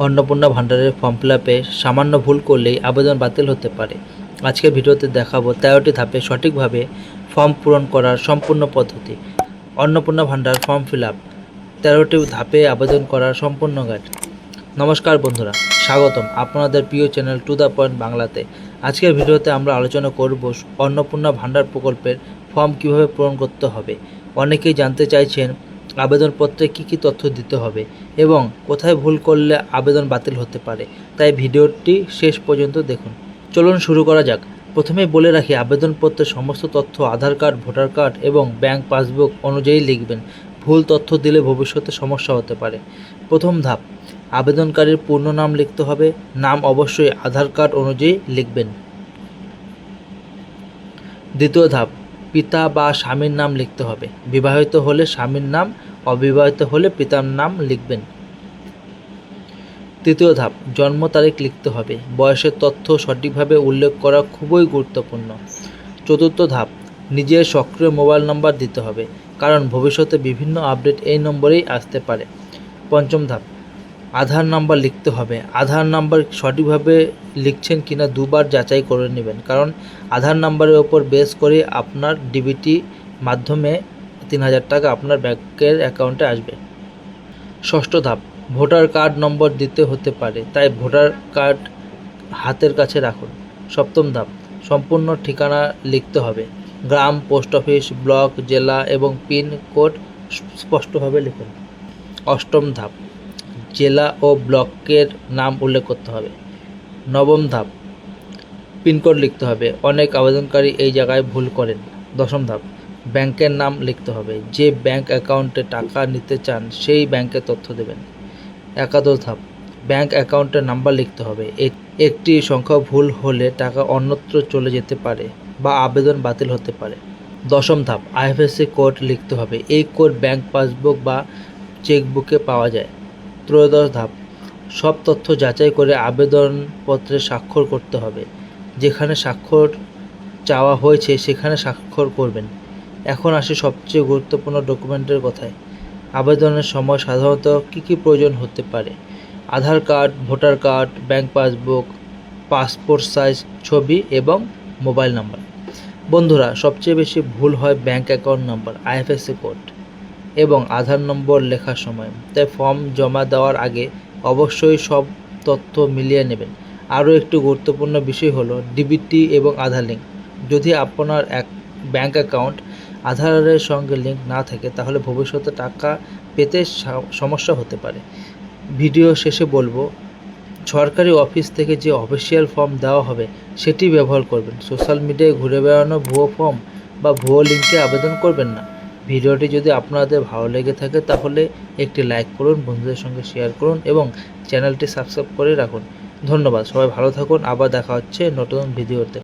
অন্নপূর্ণা ভান্ডারের form fill আপে সামান্য ভুল করলেই আবেদন বাতিল হতে পারে। আজকের ভিডিওতে দেখাবো 13টি ধাপে সঠিকভাবে ফর্ম পূরণ করার সম্পূর্ণ পদ্ধতি। অন্নপূর্ণা ভান্ডার ফর্ম ফিল আপ 13টি ধাপে আবেদন করার সম্পূর্ণ গাইড। নমস্কার বন্ধুরা, স্বাগতম আপনাদের প্রিয় চ্যানেল টু দ্য পয়েন্ট বাংলাতে। আজকের ভিডিওতে আমরা আলোচনা করব অন্নপূর্ণা ভান্ডার প্রকল্পের ফর্ম কিভাবে পূরণ করতে হবে। অনেকেই জানতে চাইছেন আবেদনপত্রে কী তথ্য দিতে হবে এবং কোথায় ভুল করলে আবেদন বাতিল হতে পারে, তাই ভিডিওটি শেষ পর্যন্ত দেখুন। চলুন শুরু করা যাক। প্রথমেই বলে রাখি, আবেদনপত্রের সমস্ত তথ্য আধার কার্ড, ভোটার কার্ড এবং ব্যাংক পাসবুক অনুযায়ী লিখবেন। ভুল তথ্য দিলে ভবিষ্যতে সমস্যা হতে পারে। প্রথম ধাপ, আবেদনকারীর পূর্ণ নাম লিখতে হবে। নাম অবশ্যই আধার কার্ড অনুযায়ী লিখবেন। দ্বিতীয় ধাপ, পিতা বা স্বামীর নাম লিখতে হবে। বিবাহিত হলে স্বামীর নাম, অবিবাহিত হলে পিতার নাম লিখবেন। তৃতীয় ধাপ, জন্ম তারিখ লিখতে হবে। বয়সের তথ্য সঠিকভাবে উল্লেখ করা খুবই গুরুত্বপূর্ণ। চতুর্থ ধাপ, নিজের সক্রিয় মোবাইল নম্বর দিতে হবে, কারণ ভবিষ্যতে বিভিন্ন আপডেট এই নম্বরেই আসতে পারে। পঞ্চম ধাপ, আধার নাম্বার লিখতে হবে। আধার নাম্বার সঠিকভাবে লিখছেন কিনা দুবার যাচাই করে নেবেন, কারণ আধার নাম্বারের ওপর বেস করে আপনার ডিবিটি মাধ্যমে 3000 টাকা আপনার ব্যাংকের অ্যাকাউন্টে আসবে। ষষ্ঠ ধাপ, ভোটার কার্ড নম্বর দিতে হতে পারে, তাই ভোটার কার্ড হাতের কাছে রাখুন। সপ্তম ধাপ, সম্পূর্ণ ঠিকানা লিখতে হবে। গ্রাম, পোস্ট অফিস, ব্লক, জেলা এবং পিন কোড স্পষ্টভাবে লিখুন। অষ্টম ধাপ, জেলা ও ব্লকের নাম উল্লেখ করতে হবে। নবম ধাপ, পিনকোড লিখতে হবে। অনেক আবেদনকারী এই জায়গায় ভুল করেন। দশম ধাপ, ব্যাংকের নাম লিখতে হবে। যে ব্যাংক অ্যাকাউন্টে টাকা নিতে চান সেই ব্যাংকের তথ্য দেবেন। একাদশ ধাপ, ব্যাংক অ্যাকাউন্টের নাম্বার লিখতে হবে। একটি সংখ্যা ভুল হলে টাকা অন্যত্র চলে যেতে পারে বা আবেদন বাতিল হতে পারে। দশম ধাপ, আইএফএসসি কোড লিখতে হবে। এই কোড ব্যাংক পাসবুক বা চেকবুকে পাওয়া যায়। ত্রয়োদশ ধাপ, সব তথ্য যাচাই করে আবেদনপত্রে স্বাক্ষর করতে হবে। যেখানে স্বাক্ষর চাওয়া হয়েছে সেখানে স্বাক্ষর করবেন। এখন আসি সবচেয়ে গুরুত্বপূর্ণ ডকুমেন্টের কথায়। আবেদনের সময় সাধারণত কী প্রয়োজন হতে পারে? Aadhaar card, voter card, bank passbook, passport size ছবি এবং মোবাইল নাম্বার। বন্ধুরা, সবচেয়ে বেশি ভুল হয় bank account number, IFSC code এবং আধার নম্বর লেখার সময়। তাই ফর্ম জমা দেওয়ার আগে অবশ্যই সব তথ্য মিলিয়ে নেবেন। আরও একটি গুরুত্বপূর্ণ বিষয় হলো ডিবিটি এবং আধার লিঙ্ক। যদি আপনার ব্যাংক অ্যাকাউন্ট আধারের সঙ্গে লিঙ্ক না থাকে, তাহলে ভবিষ্যতে টাকা পেতে সমস্যা হতে পারে। ভিডিও শেষে বলবো, সরকারি অফিস থেকে যে অফিসিয়াল ফর্ম দেওয়া হবে সেটি ব্যবহার করবেন। সোশ্যাল মিডিয়ায় ঘুরে বেড়ানো ভুয়ো ফর্ম বা ভুয়ো লিঙ্কে আবেদন করবেন না। ভিডিওটি যদি আপনাদের ভালো লেগে থাকে তাহলে একটি লাইক করুন, বন্ধুদের সঙ্গে শেয়ার করুন এবং চ্যানেলটি সাবস্ক্রাইব করে রাখুন। ধন্যবাদ, সবাই ভালো থাকুন। আবার দেখা হচ্ছে নতুন ভিডিওতে।